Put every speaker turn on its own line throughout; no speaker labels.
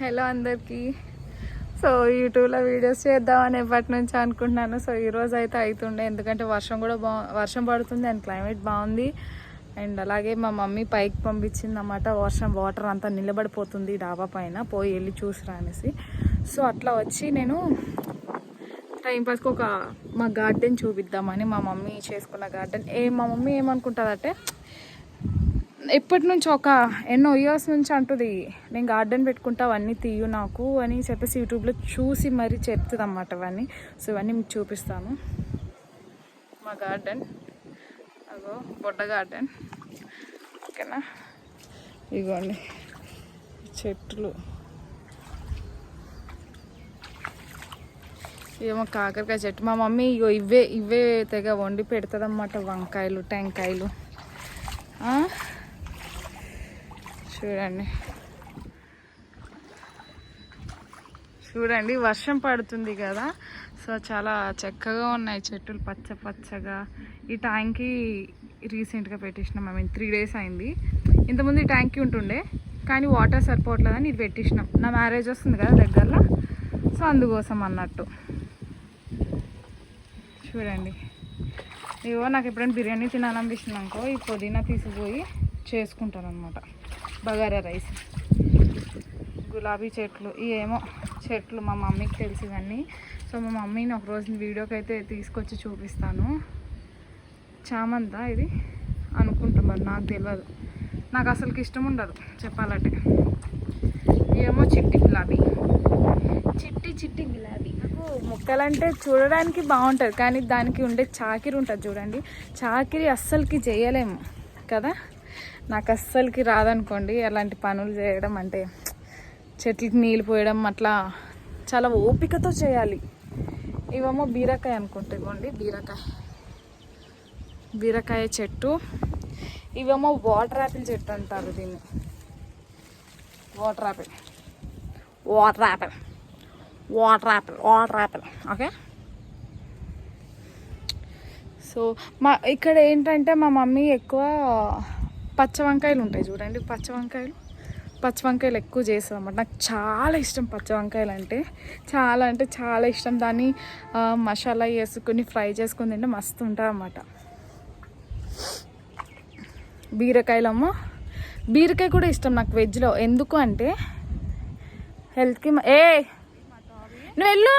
Hello అందరికీ. So యూట్యూబ్లో videos చేద్దామని ఎప్పటి నుంచి అనుకుంటున్నాను. సో ఈరోజు అయితే అవుతుండే, ఎందుకంటే వర్షం పడుతుంది అండ్ క్లైమేట్ బాగుంది. అండ్ అలాగే మా మమ్మీ పైకి పంపించింది అన్నమాట. వాటర్ అంతా నిలబడిపోతుంది డాబా పైన, పోయి వెళ్ళి చూసిరా అనేసి. సో అట్లా వచ్చి నేను టైంపాస్కి మా గార్డెన్ చూపిద్దామని, మా మమ్మీ చేసుకున్న గార్డెన్. మా మమ్మీ ఏమనుకుంటుందంటే, ఎప్పటి నుంచి ఎన్నో ఇయర్స్ నుంచి అంటుంది, నేను గార్డెన్ పెట్టుకుంటా అవన్నీ తీయు నాకు అని చెప్పేసి యూట్యూబ్లో చూసి మరీ చెప్తుంది అన్నమాట అవన్నీ. సో ఇవన్నీ మీకు చూపిస్తాను. మా గార్డెన్ అగో బొడ్డ గార్డెన్, ఓకేనా. ఇగోండి చెట్లు, ఏమో కాకరకాయ చెట్టు. మా మమ్మీ ఇగో ఇవే తెగ వండి పెడుతుంది అన్నమాట. వంకాయలు, టెంకాయలు చూడండి వర్షం పడుతుంది కదా. సో చాలా చక్కగా ఉన్నాయి చెట్లు, పచ్చ పచ్చగా. ఈ ట్యాంక్కి రీసెంట్గా పెట్టించినాం. 3 days అయింది. ఇంతకుముందు ఈ ట్యాంక్కి ఉంటుండే, కానీ వాటర్ సరిపోవట్లేదని ఇది పెట్టించినాం. నా మ్యారేజ్ వస్తుంది కదా దగ్గరలో, సో అందుకోసం అన్నట్టు. చూడండి ఇవో నాకు ఎప్పుడైనా బిర్యానీ తినాలనిపిస్తుంది అనుకో, ఈ పుదీనా తీసుకుపోయి చేసుకుంటాను అనమాట, బగారా రైస్. గులాబీ చెట్లు, ఏమో చెట్లు మా మమ్మీకి తెలిసి ఇవన్నీ. సో మా మమ్మీని ఒకరోజు వీడియోకి అయితే తీసుకొచ్చి చూపిస్తాను. చామంతా ఇది అనుకుంటాం, మరి నాకు తెలియదు. నాకు అసలుకి ఇష్టం ఉండదు చెప్పాలంటే. ఏమో చిట్టి గులాబీ, చిట్టి గులాబీ. నాకు మొక్కలంటే చూడడానికి బాగుంటుంది, కానీ దానికి ఉండే చాకిరి ఉంటుంది చూడండి. చాకిరి అస్సలకి చేయలేము కదా. నాకు అస్సలకి రాదనుకోండి అలాంటి పనులు చేయడం. అంటే చెట్లకి నీళ్ళు పోయడం అట్లా చాలా ఓపికతో చేయాలి. ఇవేమో బీరకాయ అనుకుంటే, ఇవ్వండి బీరకాయ చెట్టు. ఇవేమో వాటర్ యాపిల్ చెట్టు అంటారు దీన్ని. Water Apple okay. సో ఇక్కడ ఏంటంటే మా మమ్మీ ఎక్కువ పచ్చ వంకాయలు ఉంటాయి చూడండి. పచ్చ వంకాయలు ఎక్కువ చేస్తుంది అన్నమాట. నాకు చాలా ఇష్టం పచ్చ వంకాయలు అంటే చాలా ఇష్టం. దాన్ని మసాలా వేసుకొని ఫ్రై చేసుకొని తింటే మస్తు ఉంటుంది అన్నమాట. బీరకాయ కూడా ఇష్టం నాకు వెజ్లో. ఎందుకు అంటే హెల్త్కి. నువ్వు వెళ్ళు.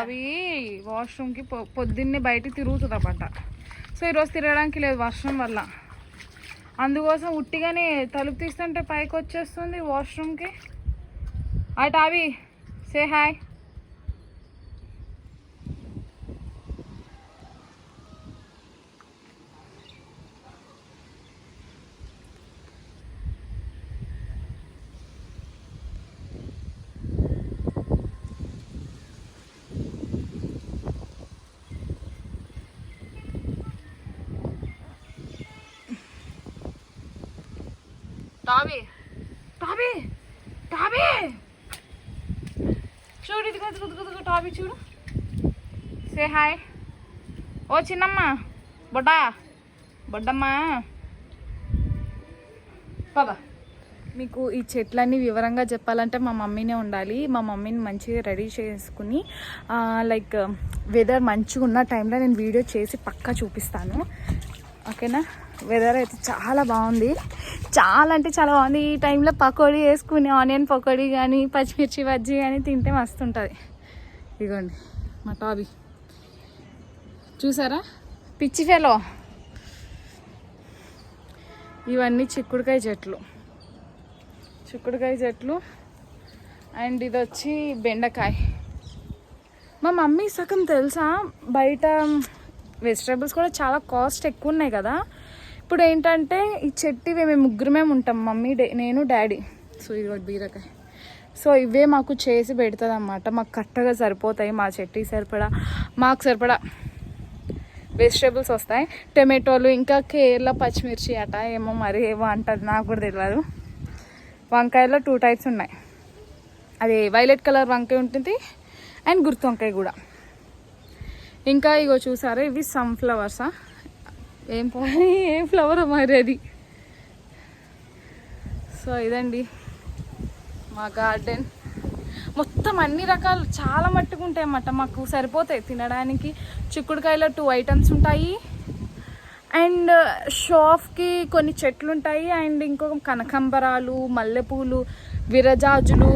అవి వాష్రూమ్కి పొద్దున్నే బయటికి తిరుగుతుంది అన్నమాట. సో ఈరోజు తిరగడానికి లేదు వర్షం వల్ల, అందుకోసం ఉట్టిగానే తలుపు తీస్తుంటే పైకి వచ్చేస్తుంది వాష్రూమ్కి. అటు అవి సే హాయ్. టాబీ చూడు, ఇది టాబీ చూడు. Say hi. ఓ చిన్నమ్మ, బొడ్డమ్మ పదా. మీకు ఈ చెట్లన్నీ వివరంగా చెప్పాలంటే మా మమ్మీనే ఉండాలి. మా మమ్మీని మంచిగా రెడీ చేసుకుని లైక్ వెదర్ మంచిగా ఉన్న టైంలో నేను వీడియో చేసి పక్కా చూపిస్తాను, ఓకేనా. వెదర్ అయితే చాలా బాగుంది, చాలా అంటే చాలా బాగుంది. ఈ టైంలో పకోడీ వేసుకుని, ఆనియన్ పకోడీ కానీ పచ్చిమిర్చి బజ్జీ కానీ తింటే మస్తు ఉంటుంది. ఇదిగోండి మా టాబీ, చూసారా పిచ్చి ఫెలో. ఇవన్నీ చిక్కుడుకాయ చెట్లు అండ్ ఇది వచ్చి బెండకాయ. మా మమ్మీ సగం తెలుసా, బయట వెజిటేబుల్స్ కూడా చాలా కాస్ట్ ఎక్కువ ఉన్నాయి కదా. ఇప్పుడు ఏంటంటే ఈ చెట్టు మేము ముగ్గురమే ఉంటాం, మమ్మీ, నేను, డాడీ. సో ఇది బీరకాయ. సో ఇవే మాకు చేసి పెడుతుంది అన్నమాట. మాకు కరెక్ట్గా సరిపోతాయి. మా చెట్టుకి మాకు సరిపడా వెజిటేబుల్స్ వస్తాయి. టమాటోలు, ఇంకా కేరళ పచ్చిమిర్చి అట ఏమో అంటుంది, నాకు కూడా తెలియదు. వంకాయలో 2 types ఉన్నాయి. అది వైలెట్ కలర్ వంకాయ ఉంటుంది అండ్ గుర్తు వంకాయ కూడా. ఇంకా ఇగో చూసారా, ఇవి సన్ఫ్లవర్సా, ఏం ఫ్లవర్ మరి అది. సో ఇదండి మా గార్డెన్ మొత్తం అన్ని రకాలు చాలా మట్టుకు ఉంటాయి అన్నమాట. మాకు సరిపోతాయి తినడానికి. చిక్కుడుకాయలో 2 ఐటమ్స్ ఉంటాయి. అండ్ షాప్కి కొన్ని చెట్లు ఉంటాయి. అండ్ ఇంకొక కనకాంబరాలు, మల్లెపూలు, విరజాజులు,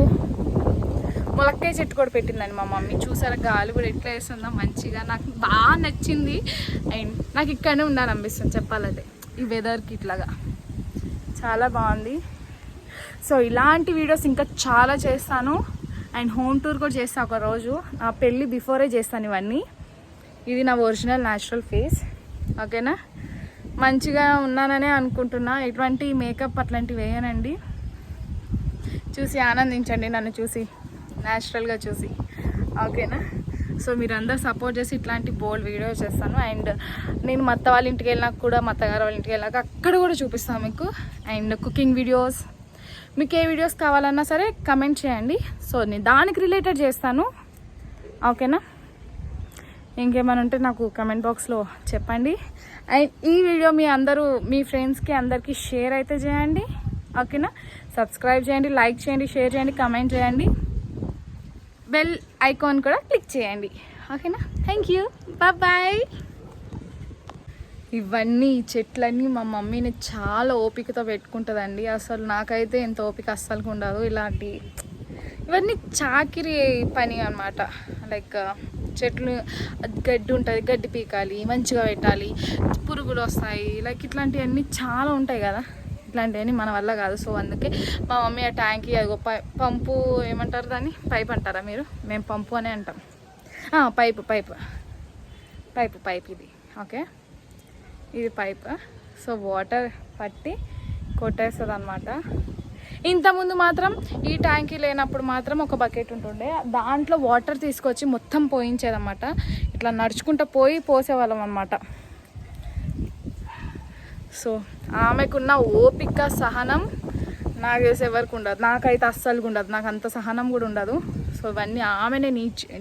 ములక్కాయ చెట్టు కూడా పెట్టిందండి మా మమ్మీ. చూసారా గాలి కూడా ఎట్లా వేస్తుందో మంచిగా. నాకు బాగా నచ్చింది. అండ్ నాకు ఇక్కడనే ఉండాలనిపిస్తుంది చెప్పాలంటే ఈ వెదర్కి. ఇట్లాగా చాలా బాగుంది. సో ఇలాంటి వీడియోస్ ఇంకా చాలా చేస్తాను. అండ్ హోమ్ టూర్ కూడా చేస్తాను ఒకరోజు. నా పెళ్ళి బిఫోరే చేస్తాను ఇవన్నీ. ఇది నా ఒరిజినల్ న్యాచురల్ ఫేస్. ఓకేనా? మంచిగా ఉన్నాననే అనుకుంటున్నా. ఎటువంటి మేకప్ అట్లాంటివి వేయనండి. చూసి ఆనందించండి నన్ను చూసి, న్యాచురల్గా చూసి. ఓకేనా? సో మీరు అందరు సపోర్ట్ చేసి ఇట్లాంటి బోల్డ్ వీడియోస్ చేస్తాను. అండ్ నేను మా అత్త వాళ్ళ ఇంటికి వెళ్ళినాక కూడా, మా అత్తగారు వాళ్ళ ఇంటికి వెళ్ళాక అక్కడ కూడా చూపిస్తాను మీకు. అండ్ కుకింగ్ వీడియోస్, మీకు ఏ వీడియోస్ కావాలన్నా సరే కమెంట్ చేయండి. సో నేను దానికి రిలేటెడ్ చేస్తాను. ఓకేనా? ఇంకేమైనా ఉంటే నాకు కమెంట్ బాక్స్లో చెప్పండి. అండ్ ఈ వీడియో మీ ఫ్రెండ్స్కి అందరికీ షేర్ అయితే చేయండి. ఓకేనా? సబ్స్క్రైబ్ చేయండి, లైక్ చేయండి, షేర్ చేయండి, కమెంట్ చేయండి, బెల్ ఐకాన్ కూడా క్లిక్ చేయండి. ఓకేనా? Thank you, bye. ఇవన్నీ చెట్లన్నీ మా మమ్మీని చాలా ఓపికతో పెట్టుకుంటుందండి. అసలు నాకైతే ఎంత ఓపిక అస్సలు ఉండదు. ఇవన్నీ చాకిరి పని అన్నమాట. లైక్ చెట్లు గడ్డి ఉంటుంది, గడ్డి పీకాలి, మంచిగా పెట్టాలి, పురుగులు వస్తాయి, లైక్ ఇట్లాంటివన్నీ చాలా ఉంటాయి కదా. ఇట్లాంటివన్నీ మన వల్ల కాదు. సో అందుకే మా మమ్మీ ఆ ట్యాంకి అదిగో పంపు ఏమంటారు దాన్ని, పైప్ అంటారా మీరు? మేము పంపు అనే అంటాం. పైప్ ఇది. ఓకే, ఇది పైప్. సో వాటర్ పట్టి కొట్టేస్తుంది అనమాట. ఇంతకుముందు మాత్రం ఈ ట్యాంకీ లేనప్పుడు మాత్రం ఒక బకెట్ ఉంటుండే, దాంట్లో వాటర్ తీసుకొచ్చి మొత్తం పోయించేదన్నమాట. ఇట్లా నడుచుకుంటూ పోసేవాళ్ళం అనమాట. సో ఆమెకున్న ఓపిక, సహనం నాకు తెలిసి ఎవరికి ఉండదు. నాకైతే అస్సలు ఉండదు. నాకు అంత సహనం కూడా ఉండదు. సో ఇవన్నీ ఆమెనే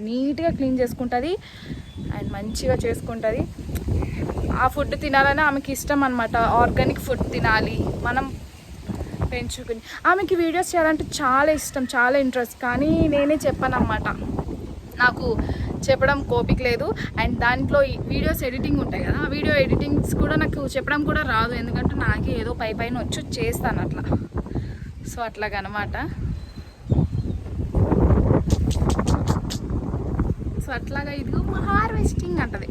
నీట్గా క్లీన్ చేసుకుంటుంది అండ్ మంచిగా చేసుకుంటుంది. ఆ ఫుడ్ తినాలని ఆమెకి ఇష్టం అనమాట. ఆర్గానిక్ ఫుడ్ తినాలి మనం పెంచుకుని. ఆమెకి వీడియోస్ చేయాలంటే చాలా ఇష్టం, చాలా ఇంట్రెస్ట్. కానీ నేనే చెప్పానమాట, నాకు చెప్పడం కోపిక లేదు. అండ్ దాంట్లో వీడియోస్ ఎడిటింగ్ ఉంటాయి కదా, ఆ వీడియో ఎడిటింగ్స్ కూడా నాకు చెప్పడం కూడా రాదు. ఎందుకంటే నాకే ఏదో పైన వచ్చి చేస్తాను అట్లా. సో అట్లాగనమాట. సో అట్లాగా ఇదిగో హార్వెస్టింగ్ అంటది.